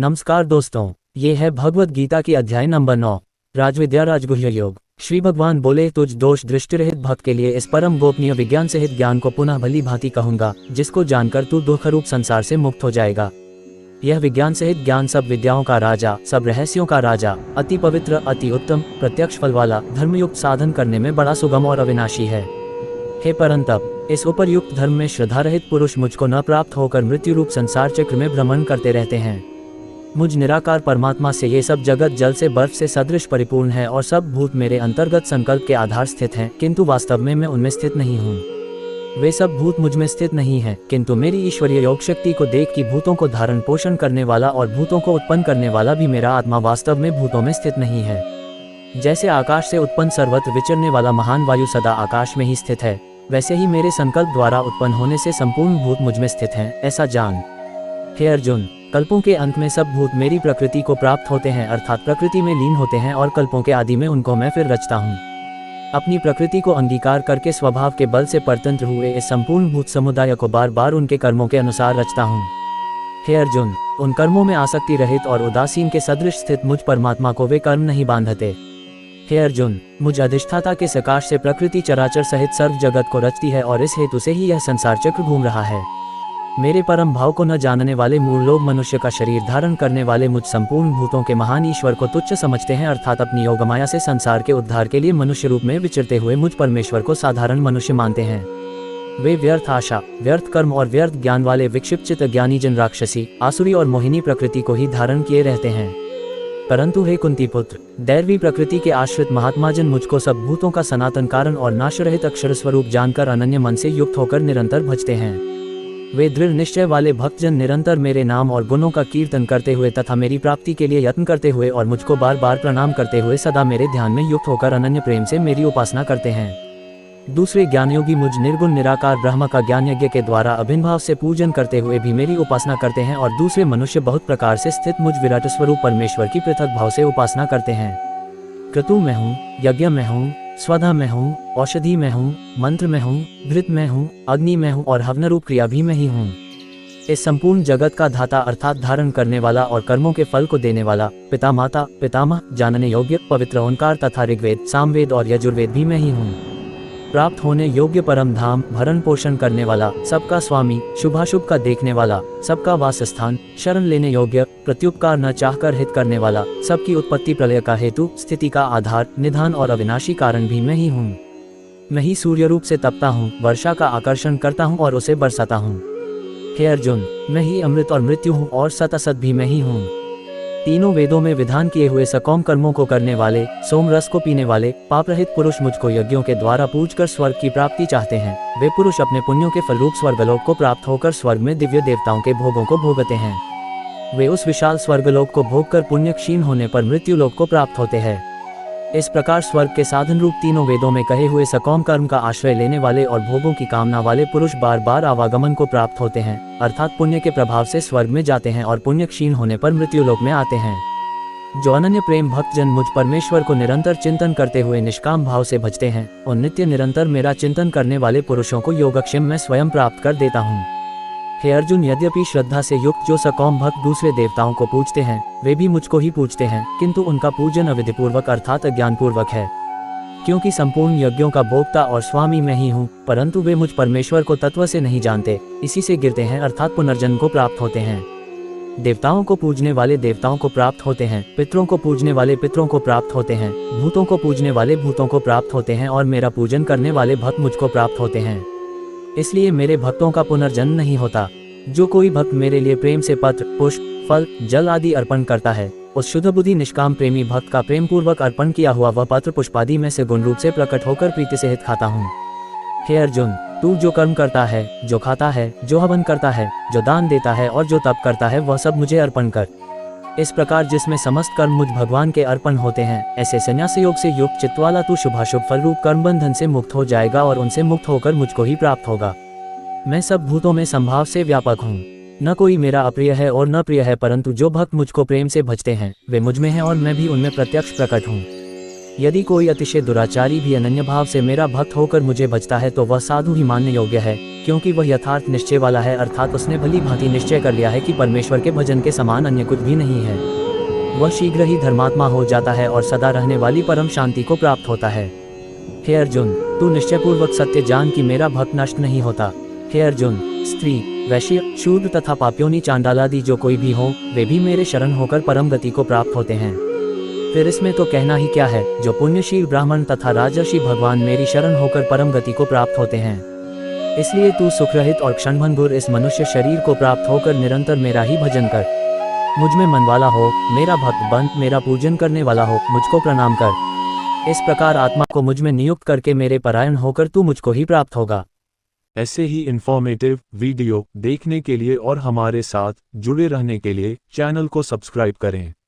नमस्कार दोस्तों, ये है भगवत गीता की अध्याय नंबर 9, राजविद्या राजगुह्य योग। श्री भगवान बोले, तुझ दोष दृष्टि रहित भक्त के लिए इस परम गोपनीय विज्ञान सहित ज्ञान को पुनः भली भांति कहूंगा, जिसको जानकर तू दुखरूप संसार से मुक्त हो जाएगा। यह विज्ञान सहित ज्ञान सब विद्याओं का राजा, सब रहस्यों का राजा, अति पवित्र, अति उत्तम, प्रत्यक्ष फल वाला, धर्मयुक्त साधन करने में बड़ा सुगम और अविनाशी है। हे परंतप, इस उपरयुक्त धर्म में श्रद्धा रहित पुरुष मुझको न प्राप्त होकर मृत्यु रूप संसार चक्र में भ्रमण करते रहते हैं। मुझ निराकार परमात्मा से ये सब जगत जल से बर्फ से सदृश परिपूर्ण है और सब भूत मेरे अंतर्गत संकल्प के आधार स्थित हैं, किंतु वास्तव में मैं उनमें स्थित नहीं हूँ। वे सब भूत मुझ में स्थित नहीं हैं, किंतु मेरी ईश्वरीय योग शक्ति को देख कि भूतों को धारण पोषण करने वाला और भूतों को उत्पन्न करने वाला भी मेरा आत्मा वास्तव में भूतों में स्थित नहीं है। जैसे आकाश से उत्पन्न सर्वत्र विचरने वाला महान वायु सदा आकाश में ही स्थित है, वैसे ही मेरे संकल्प द्वारा उत्पन्न होने से संपूर्ण भूत मुझ में स्थित हैं, ऐसा जान। हे अर्जुन, कल्पों के अंत में सब भूत मेरी प्रकृति को प्राप्त होते हैं, अर्थात प्रकृति में लीन होते हैं, और कल्पों के आदि में उनको मैं फिर रचता हूँ। अपनी प्रकृति को अंगीकार करके स्वभाव के बल से परतंत्र हुए इस संपूर्ण भूत समुदाय को बार बार उनके कर्मों के अनुसार रचता हूँ। हे अर्जुन, उन कर्मों में आसक्ति रहित और उदासीन के सदृश स्थित मुझ परमात्मा को वे कर्म नहीं बांधते। हे अर्जुन, मुझ अधिष्ठाता के सकाश से प्रकृति चराचर सहित सर्व जगत को रचती है और इस हेतु से ही यह संसार चक्र घूम रहा है। मेरे परम भाव को न जानने वाले मूल लोग मनुष्य का शरीर धारण करने वाले मुझ संपूर्ण भूतों के महान ईश्वर को तुच्छ समझते हैं, अर्थात अपनी योगमाया से संसार के उद्धार के लिए मनुष्य रूप में विचरते हुए मुझ परमेश्वर को साधारण मनुष्य मानते हैं। वे व्यर्थ आशा, व्यर्थ कर्म और व्यर्थ ज्ञान वाले विक्षिप्त चित्त ज्ञानी जन राक्षसी, आसुरी और मोहिनी प्रकृति को ही धारण किए रहते हैं। परंतु हे कुंती पुत्र, दैवी प्रकृति के आश्रित महात्मा जन मुझको सब भूतों का सनातन कारण और नाशरहित अक्षर स्वरूप जानकर अनन्य मन से युक्त होकर निरंतर भजते हैं। वे दृढ़ निश्चय वाले भक्तजन निरंतर मेरे नाम और गुणों का कीर्तन करते हुए तथा मेरी प्राप्ति के लिए यत्न करते हुए और मुझको बार बार प्रणाम करते हुए सदा मेरे ध्यान में युक्त होकर अनन्य प्रेम से मेरी उपासना करते हैं। दूसरे ज्ञानयोगी मुझ निर्गुण निराकार ब्रह्म का ज्ञान यज्ञ के द्वारा अभिन्न भाव से पूजन करते हुए भी मेरी उपासना करते हैं, और दूसरे मनुष्य बहुत प्रकार से स्थित मुझ विराट स्वरूप परमेश्वर की पृथक भाव से उपासना करते हैं। क्रतु में हूँ, यज्ञ में हूँ, स्वधा में हूँ, औषधि में हूँ, मंत्र में हूँ, घृत में हूँ, अग्नि में हूँ और हवन रूप क्रिया भी में ही हूँ। इस संपूर्ण जगत का धाता अर्थात धारण करने वाला और कर्मों के फल को देने वाला, पिता माता पितामह जानने योग्य पवित्र ओंकार तथा ऋग्वेद, सामवेद और यजुर्वेद भी मैं ही हूँ। प्राप्त होने योग्य परम धाम, भरण पोषण करने वाला, सबका स्वामी, शुभाशुभ का देखने वाला, सबका वासस्थान, शरण लेने योग्य, प्रत्युपकार न चाहकर हित करने वाला, सबकी उत्पत्ति प्रलय का हेतु, स्थिति का आधार, निधान और अविनाशी कारण भी मैं ही हूँ। मैं ही सूर्य रूप से तपता हूँ, वर्षा का आकर्षण करता हूँ और उसे बरसाता हूँ। हे अर्जुन, मैं ही अमृत और मृत्यु हूँ और सत असत भी मैं ही हूँ। तीनों वेदों में विधान किए हुए सकौम कर्मों को करने वाले, सोम रस को पीने वाले, पाप रहित पुरुष मुझको यज्ञों के द्वारा पूजकर स्वर्ग की प्राप्ति चाहते हैं। वे पुरुष अपने पुण्यों के फलरूप स्वर्गलोक को प्राप्त होकर स्वर्ग में दिव्य देवताओं के भोगों को भोगते हैं। वे उस विशाल स्वर्गलोक को भोगकर पुण्य क्षीण होने पर मृत्यु लोक को प्राप्त होते हैं। इस प्रकार स्वर्ग के साधन रूप तीनों वेदों में कहे हुए सकौम कर्म का आश्रय लेने वाले और भोगों की कामना वाले पुरुष बार बार आवागमन को प्राप्त होते हैं, अर्थात पुण्य के प्रभाव से स्वर्ग में जाते हैं और पुण्य क्षीण होने पर मृत्यु लोक में आते हैं। जो अनन्य प्रेम भक्त जन मुझ परमेश्वर को निरंतर चिंतन करते हुए निष्काम भाव से भजते हैं, और नित्य निरंतर मेरा चिंतन करने वाले पुरुषों को योगक्षेम में स्वयं प्राप्त कर देता हूँ। हे अर्जुन, यद्यपि श्रद्धा से युक्त जो सकौम भक्त दूसरे देवताओं को पूजते हैं, वे भी मुझको ही पूजते हैं, किंतु उनका पूजन अविधिपूर्वक अर्थात अज्ञानपूर्वक है। क्योंकि संपूर्ण यज्ञों का भोक्ता और स्वामी मैं ही हूँ, परंतु वे मुझ परमेश्वर को तत्व से नहीं जानते, इसी से गिरते हैं अर्थात पुनर्जन्म को प्राप्त होते हैं। देवताओं को पूजने वाले देवताओं को प्राप्त होते हैं, पितरों को पूजने वाले पितरों को प्राप्त होते हैं, भूतों को पूजने वाले भूतों को प्राप्त होते हैं, और मेरा पूजन करने वाले भक्त मुझको प्राप्त होते हैं। इसलिए मेरे भक्तों का पुनर्जन्म नहीं होता। जो कोई भक्त मेरे लिए प्रेम से पत्र, पुष्प, फल, जल आदि अर्पण करता है, उस शुद्ध बुद्धि निष्काम प्रेमी भक्त का प्रेम पूर्वक अर्पण किया हुआ वह पत्र पुष्पादि में से गुण रूप से प्रकट होकर प्रीति से हित खाता हूँ। हे अर्जुन, तू जो कर्म करता है, जो खाता है, जो हवन करता है, जो दान देता है और जो तप करता है, वह सब मुझे अर्पण कर। इस प्रकार जिसमें समस्त कर्म मुझ भगवान के अर्पण होते हैं, ऐसे संन्यास योग से युक्त चित्त वाला तू शुभाशुभ फल रूप कर्म बंधन से मुक्त हो जाएगा और उनसे मुक्त होकर मुझको ही प्राप्त होगा। मैं सब भूतों में संभाव से व्यापक हूँ। न कोई मेरा अप्रिय है और न प्रिय है, परंतु जो भक्त मुझको प्रेम से भजते हैं वे मुझ में हैं और मैं भी उनमें प्रत्यक्ष प्रकट हूँ। यदि कोई अतिशय दुराचारी भी अनन्य भाव से मेरा भक्त होकर मुझे भजता है तो वह साधु ही मानने योग्य है, क्योंकि वह यथार्थ निश्चय वाला है, अर्थात उसने भली भांति निश्चय कर लिया है कि परमेश्वर के भजन के समान अन्य कुछ भी नहीं है। वह शीघ्र ही धर्मात्मा हो जाता है और सदा रहने वाली परम शांति को प्राप्त होता है। हे अर्जुन, तू निश्चयपूर्वक सत्य जान कि मेरा भक्त नष्ट नहीं होता। हे अर्जुन, स्त्री, वैश्य, शूद्र तथा पाप्योनी चांडालादि जो कोई भी हो, वे भी मेरे शरण होकर परम गति को प्राप्त होते हैं। फिर इसमें तो कहना ही क्या है, जो पुण्यशील ब्राह्मण तथा राजर्षि भगवान मेरी शरण होकर परम गति को प्राप्त होते हैं। इसलिए तू सुखरहित और क्षणभंगुर इस मनुष्य शरीर को प्राप्त होकर निरंतर मेरा ही भजन कर। मुझ में मन वाला हो, मेरा भक्त बन, मेरा पूजन करने वाला हो, मुझको प्रणाम कर। इस प्रकार आत्मा को मुझ में नियुक्त करके मेरे परायण होकर तू मुझको ही प्राप्त होगा। ऐसे ही इंफॉर्मेटिव वीडियो देखने के लिए और हमारे साथ जुड़े रहने के लिए चैनल को सब्सक्राइब करें।